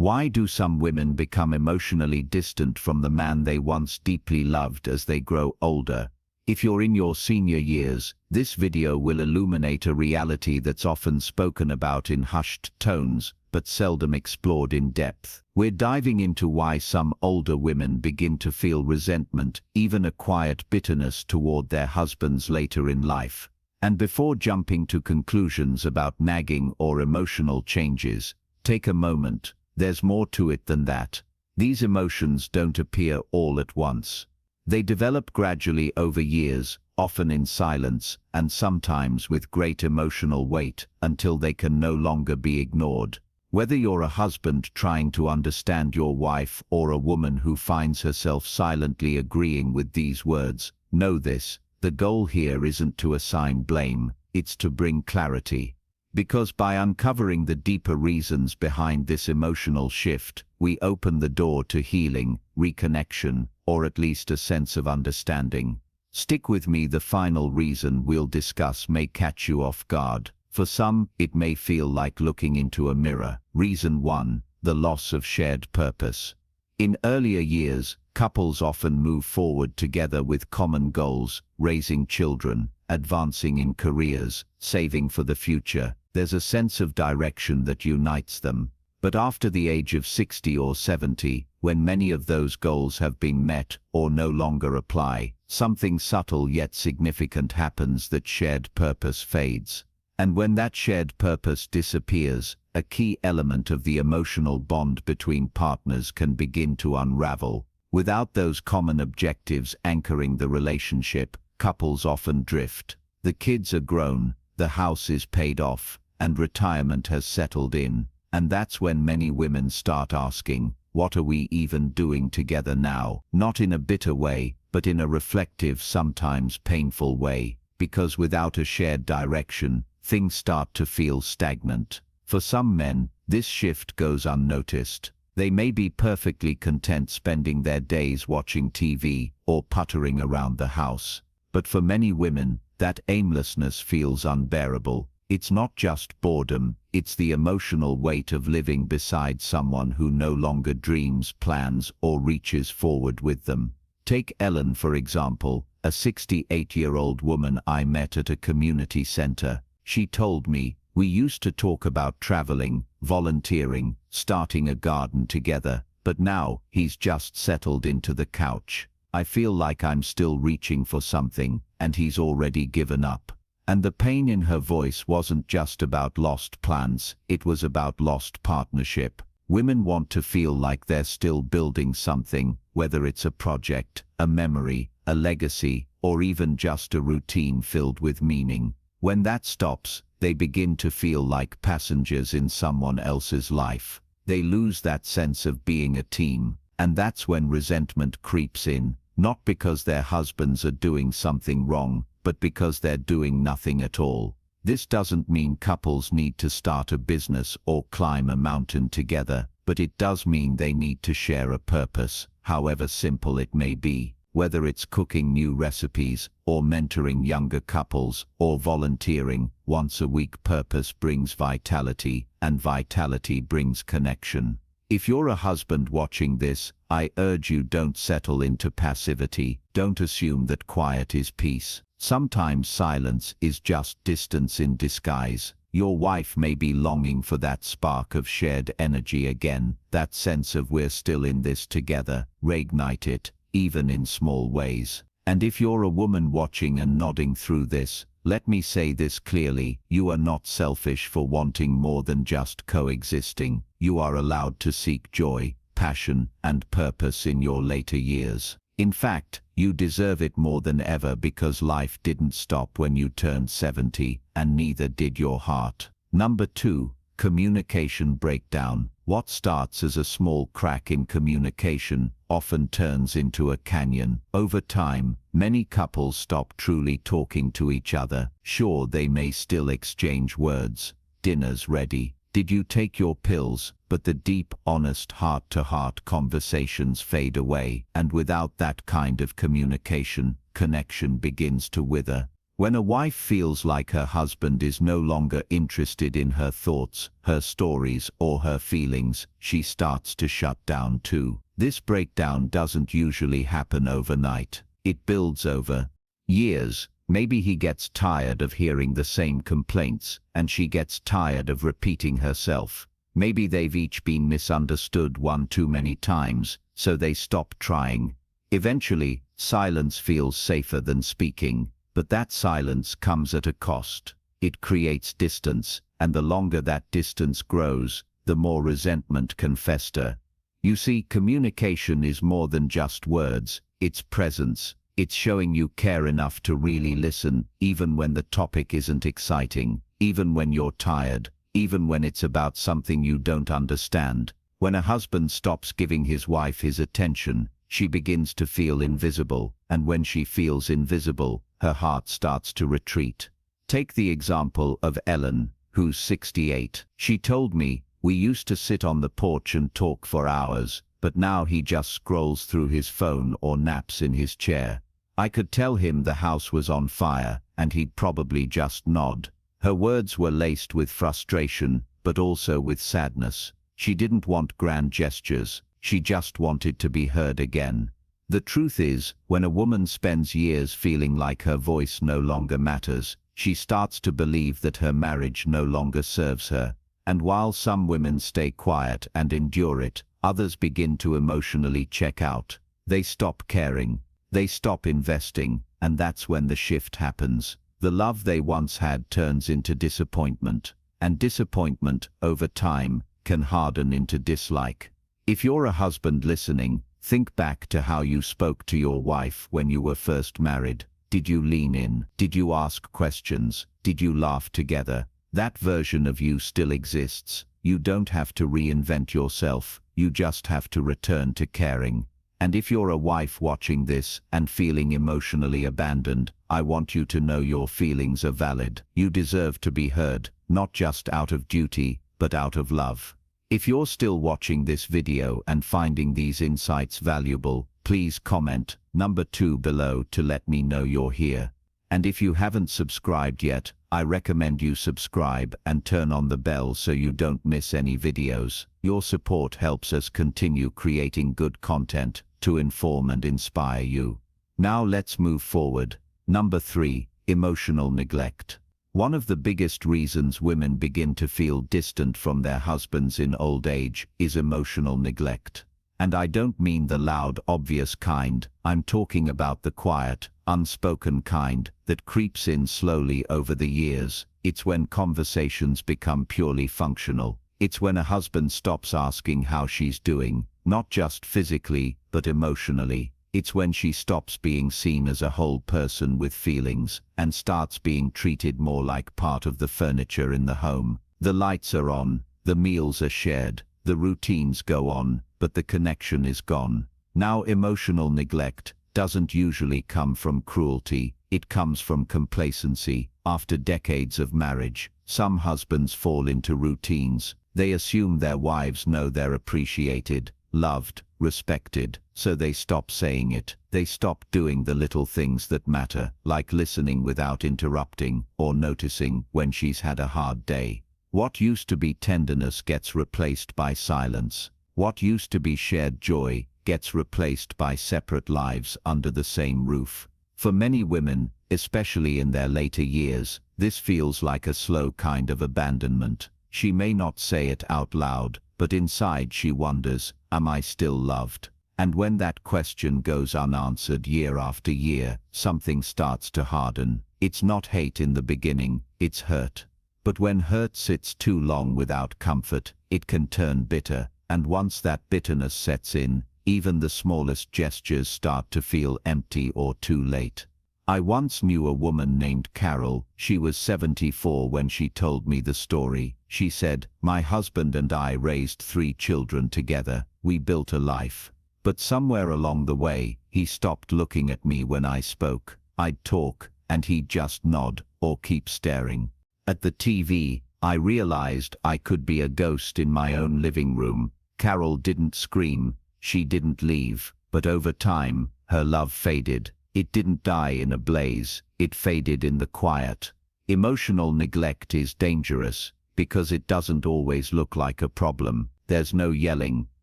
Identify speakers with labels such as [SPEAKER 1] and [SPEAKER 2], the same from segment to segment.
[SPEAKER 1] Why do some women become emotionally distant from the man they once deeply loved as they grow older? If you're in your senior years, this video will illuminate a reality that's often spoken about in hushed tones, but seldom explored in depth. We're diving into why some older women begin to feel resentment, even a quiet bitterness toward their husbands later in life. And before jumping to conclusions about nagging or emotional changes, take a moment. There's more to it than that. These emotions don't appear all at once. They develop gradually over years, often in silence, and sometimes with great emotional weight, until they can no longer be ignored. Whether you're a husband trying to understand your wife or a woman who finds herself silently agreeing with these words, know this: the goal here isn't to assign blame, it's to bring clarity. Because by uncovering the deeper reasons behind this emotional shift, we open the door to healing, reconnection, or at least a sense of understanding. Stick with me, the final reason we'll discuss may catch you off guard. For some, it may feel like looking into a mirror. Reason 1: the loss of shared purpose. In earlier years, couples often move forward together with common goals: raising children, advancing in careers, saving for the future. There's a sense of direction that unites them. But after the age of 60 or 70, when many of those goals have been met or no longer apply, something subtle yet significant happens: that shared purpose fades. And when that shared purpose disappears, a key element of the emotional bond between partners can begin to unravel. Without those common objectives anchoring the relationship, couples often drift. The kids are grown, the house is paid off, and retirement has settled in. And that's when many women start asking, what are we even doing together now? Not in a bitter way, but in a reflective, sometimes painful way. Because without a shared direction, things start to feel stagnant. For some men, this shift goes unnoticed. They may be perfectly content spending their days watching TV or puttering around the house. But for many women, that aimlessness feels unbearable. It's not just boredom, it's the emotional weight of living beside someone who no longer dreams, plans, or reaches forward with them. Take Ellen, for example, a 68-year-old woman I met at a community center. She told me, "We used to talk about traveling, volunteering, starting a garden together, but now he's just settled into the couch. I feel like I'm still reaching for something, and he's already given up." And the pain in her voice wasn't just about lost plans, it was about lost partnership. Women want to feel like they're still building something, whether it's a project, a memory, a legacy, or even just a routine filled with meaning. When that stops, they begin to feel like passengers in someone else's life. They lose that sense of being a team, and that's when resentment creeps in, not because their husbands are doing something wrong, but because they're doing nothing at all. This doesn't mean couples need to start a business or climb a mountain together, but it does mean they need to share a purpose, however simple it may be. Whether it's cooking new recipes, or mentoring younger couples, or volunteering once a week, purpose brings vitality, and vitality brings connection. If you're a husband watching this, I urge you, don't settle into passivity. Don't assume that quiet is peace. Sometimes silence is just distance in disguise. Your wife may be longing for that spark of shared energy again, that sense of we're still in this together. Reignite it, even in small ways. And if you're a woman watching and nodding through this, let me say this clearly: you are not selfish for wanting more than just coexisting. You are allowed to seek joy, passion, and purpose in your later years. In fact, you deserve it more than ever, because life didn't stop when you turned 70, and neither did your heart. Number 2. Communication breakdown. What starts as a small crack in communication often turns into a canyon. Over time, many couples stop truly talking to each other. Sure, they may still exchange words. "Dinner's ready. Did you take your pills?" But the deep, honest, heart-to-heart conversations fade away, and without that kind of communication, connection begins to wither. When a wife feels like her husband is no longer interested in her thoughts, her stories, or her feelings, she starts to shut down too. This breakdown doesn't usually happen overnight. It builds over years. Maybe he gets tired of hearing the same complaints, and she gets tired of repeating herself. Maybe they've each been misunderstood one too many times, so they stop trying. Eventually, silence feels safer than speaking. But that silence comes at a cost. It creates distance, and the longer that distance grows, the more resentment can fester. You see, communication is more than just words, it's presence. It's showing you care enough to really listen, even when the topic isn't exciting, even when you're tired, even when it's about something you don't understand. When a husband stops giving his wife his attention, she begins to feel invisible, and when she feels invisible, her heart starts to retreat. Take the example of Ellen, who's 68. She told me, "We used to sit on the porch and talk for hours, but now he just scrolls through his phone or naps in his chair. I could tell him the house was on fire, and he'd probably just nod." Her words were laced with frustration, but also with sadness. She didn't want grand gestures, she just wanted to be heard again. The truth is, when a woman spends years feeling like her voice no longer matters, she starts to believe that her marriage no longer serves her. And while some women stay quiet and endure it, others begin to emotionally check out. They stop caring, they stop investing, and that's when the shift happens. The love they once had turns into disappointment, and disappointment, over time, can harden into dislike. If you're a husband listening, think back to how you spoke to your wife when you were first married. Did you lean in? Did you ask questions? Did you laugh together? That version of you still exists. You don't have to reinvent yourself, you just have to return to caring. And if you're a wife watching this and feeling emotionally abandoned, I want you to know your feelings are valid. You deserve to be heard, not just out of duty, but out of love. If you're still watching this video and finding these insights valuable, please comment number 2 below to let me know you're here. And if you haven't subscribed yet, I recommend you subscribe and turn on the bell so you don't miss any videos. Your support helps us continue creating good content to inform and inspire you. Now let's move forward. Number 3, emotional neglect. One of the biggest reasons women begin to feel distant from their husbands in old age is emotional neglect. And I don't mean the loud, obvious kind. I'm talking about the quiet, unspoken kind that creeps in slowly over the years. It's when conversations become purely functional. It's when a husband stops asking how she's doing, not just physically, but emotionally. It's when she stops being seen as a whole person with feelings and starts being treated more like part of the furniture in the home. The lights are on, the meals are shared, the routines go on, but the connection is gone. Now, emotional neglect doesn't usually come from cruelty, it comes from complacency. After decades of marriage, some husbands fall into routines. They assume their wives know they're appreciated, loved, respected, so they stop saying it. They stop doing the little things that matter, like listening without interrupting or noticing when she's had a hard day. What used to be tenderness gets replaced by silence. What used to be shared joy gets replaced by separate lives under the same roof. For many women, especially in their later years, this feels like a slow kind of abandonment. She may not say it out loud, but inside she wonders, am I still loved? And when that question goes unanswered year after year, something starts to harden. It's not hate in the beginning, it's hurt. But when hurt sits too long without comfort, it can turn bitter, and once that bitterness sets in, even the smallest gestures start to feel empty or too late. I once knew a woman named Carol. She was 74 when she told me the story. She said, "My husband and I raised 3 children together. We built a life. But somewhere along the way, he stopped looking at me when I spoke. I'd talk, and he'd just nod or keep staring at the TV. I realized I could be a ghost in my own living room." Carol didn't scream, she didn't leave, but over time, her love faded. It didn't die in a blaze, it faded in the quiet. Emotional neglect is dangerous because it doesn't always look like a problem. There's no yelling,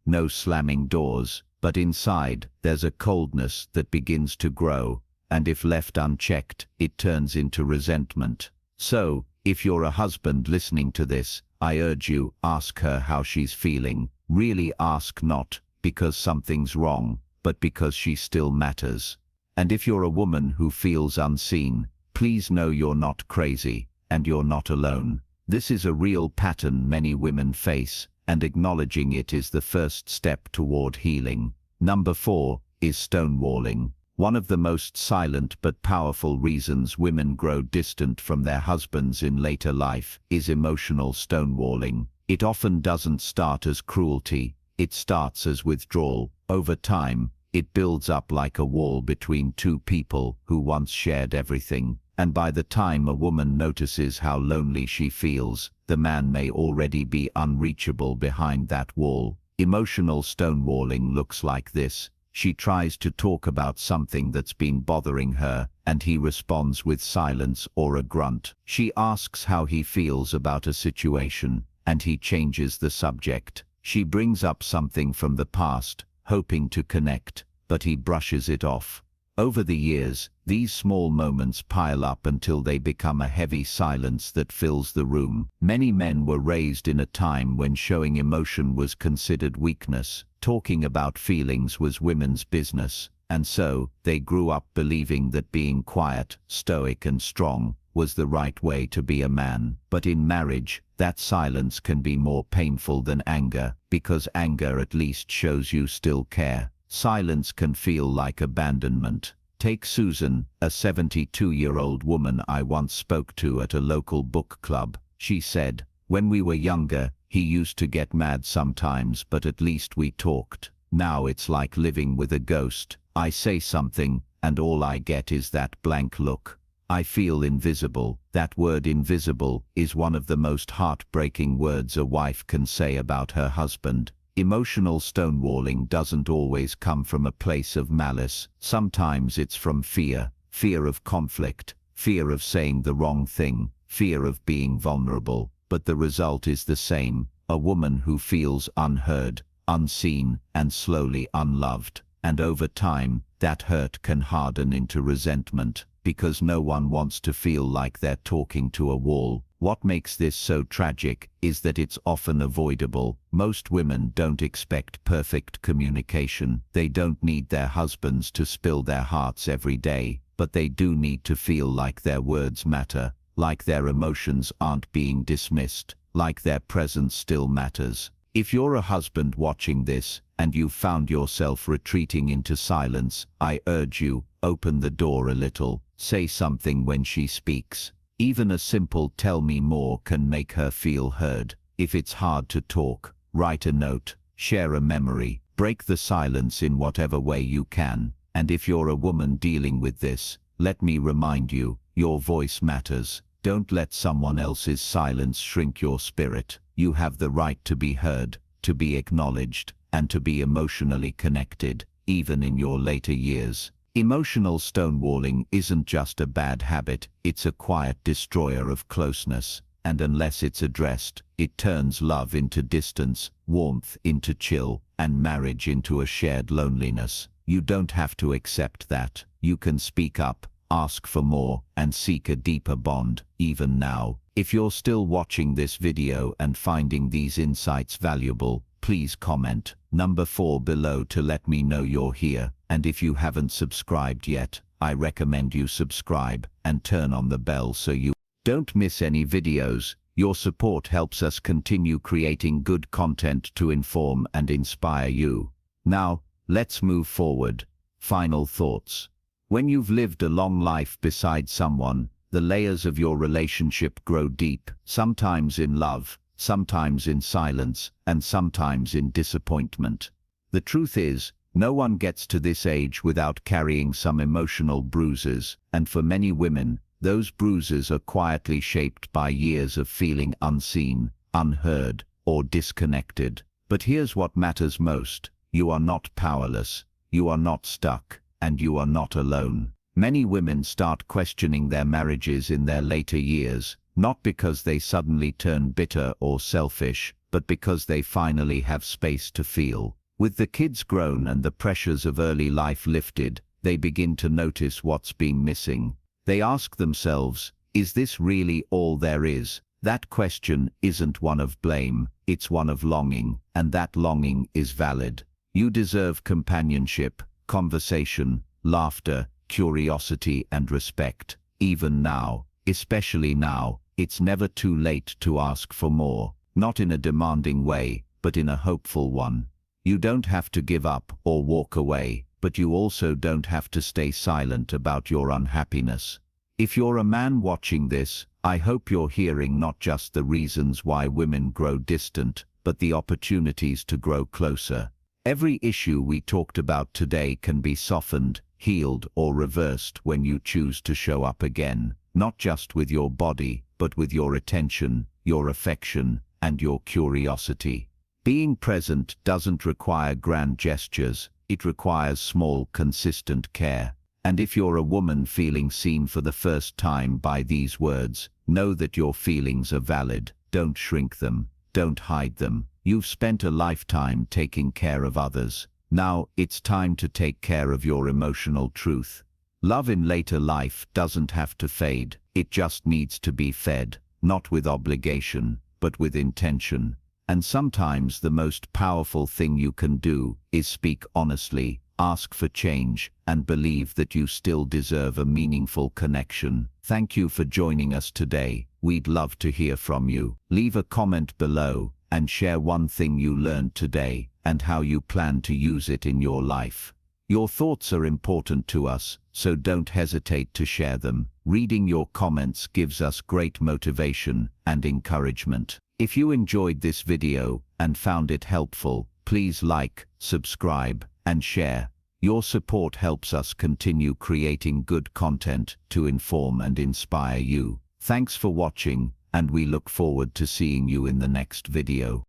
[SPEAKER 1] no slamming doors, but inside there's a coldness that begins to grow, and if left unchecked, it turns into resentment. So, if you're a husband listening to this, I urge you, ask her how she's feeling. Really ask, not because something's wrong, but because she still matters. And if you're a woman who feels unseen, please know you're not crazy, and you're not alone. This is a real pattern many women face, and acknowledging it is the first step toward healing. Number 4 is stonewalling. One of the most silent but powerful reasons women grow distant from their husbands in later life is emotional stonewalling. It often doesn't start as cruelty, it starts as withdrawal. Over time, it builds up like a wall between two people who once shared everything. And by the time a woman notices how lonely she feels, the man may already be unreachable behind that wall. Emotional stonewalling looks like this. She tries to talk about something that's been bothering her, and he responds with silence or a grunt. She asks how he feels about a situation, and he changes the subject. She brings up something from the past, hoping to connect, but he brushes it off. Over the years, these small moments pile up until they become a heavy silence that fills the room. Many men were raised in a time when showing emotion was considered weakness. Talking about feelings was women's business, and so they grew up believing that being quiet, stoic and strong was the right way to be a man. But in marriage, that silence can be more painful than anger, because anger at least shows you still care. Silence can feel like abandonment. Take Susan, a 72-year-old woman I once spoke to at a local book club. She said, "When we were younger, he used to get mad sometimes, but at least we talked. Now it's like living with a ghost. I say something, and all I get is that blank look. I feel invisible." That word invisible is one of the most heartbreaking words a wife can say about her husband. Emotional stonewalling doesn't always come from a place of malice. Sometimes it's from fear. Fear of conflict, fear of saying the wrong thing, fear of being vulnerable. But the result is the same: a woman who feels unheard, unseen, and slowly unloved. And over time, that hurt can harden into resentment, because no one wants to feel like they're talking to a wall. What makes this so tragic is that it's often avoidable. Most women don't expect perfect communication. They don't need their husbands to spill their hearts every day, but they do need to feel like their words matter, like their emotions aren't being dismissed, like their presence still matters. If you're a husband watching this, and you've found yourself retreating into silence, I urge you, open the door a little. Say something when she speaks. Even a simple "tell me more" can make her feel heard. If it's hard to talk, write a note, share a memory, break the silence in whatever way you can. And if you're a woman dealing with this, let me remind you, your voice matters. Don't let someone else's silence shrink your spirit. You have the right to be heard, to be acknowledged, and to be emotionally connected, even in your later years. Emotional stonewalling isn't just a bad habit, it's a quiet destroyer of closeness. And unless it's addressed, it turns love into distance, warmth into chill, and marriage into a shared loneliness. You don't have to accept that. You can speak up, ask for more, and seek a deeper bond, even now. If you're still watching this video and finding these insights valuable, please comment number 4 below to let me know you're here. And if you haven't subscribed yet, I recommend you subscribe and turn on the bell so you don't miss any videos. Your support helps us continue creating good content to inform and inspire you. Now, let's move forward. Final thoughts. When you've lived a long life beside someone, the layers of your relationship grow deep, sometimes in love, sometimes in silence, and sometimes in disappointment. The truth is, no one gets to this age without carrying some emotional bruises, and for many women, those bruises are quietly shaped by years of feeling unseen, unheard, or disconnected. But here's what matters most: you are not powerless, you are not stuck, and you are not alone. Many women start questioning their marriages in their later years, not because they suddenly turn bitter or selfish, but because they finally have space to feel. With the kids grown and the pressures of early life lifted, they begin to notice what's been missing. They ask themselves, is this really all there is? That question isn't one of blame, it's one of longing, and that longing is valid. You deserve companionship, conversation, laughter, curiosity and respect. Even now, especially now, it's never too late to ask for more, not in a demanding way, but in a hopeful one. You don't have to give up or walk away, but you also don't have to stay silent about your unhappiness. If you're a man watching this, I hope you're hearing not just the reasons why women grow distant, but the opportunities to grow closer. Every issue we talked about today can be softened, healed, or reversed when you choose to show up again, not just with your body, but with your attention, your affection, and your curiosity. Being present doesn't require grand gestures, it requires small, consistent care. And if you're a woman feeling seen for the first time by these words, know that your feelings are valid. Don't shrink them. Don't hide them. You've spent a lifetime taking care of others. Now it's time to take care of your emotional truth. Love in later life doesn't have to fade. It just needs to be fed, not with obligation, but with intention. And sometimes the most powerful thing you can do is speak honestly, ask for change, and believe that you still deserve a meaningful connection. Thank you for joining us today. We'd love to hear from you. Leave a comment below and share one thing you learned today and how you plan to use it in your life. Your thoughts are important to us, so don't hesitate to share them. Reading your comments gives us great motivation and encouragement. If you enjoyed this video and found it helpful, please like, subscribe, and share. Your support helps us continue creating good content to inform and inspire you. Thanks for watching, and we look forward to seeing you in the next video.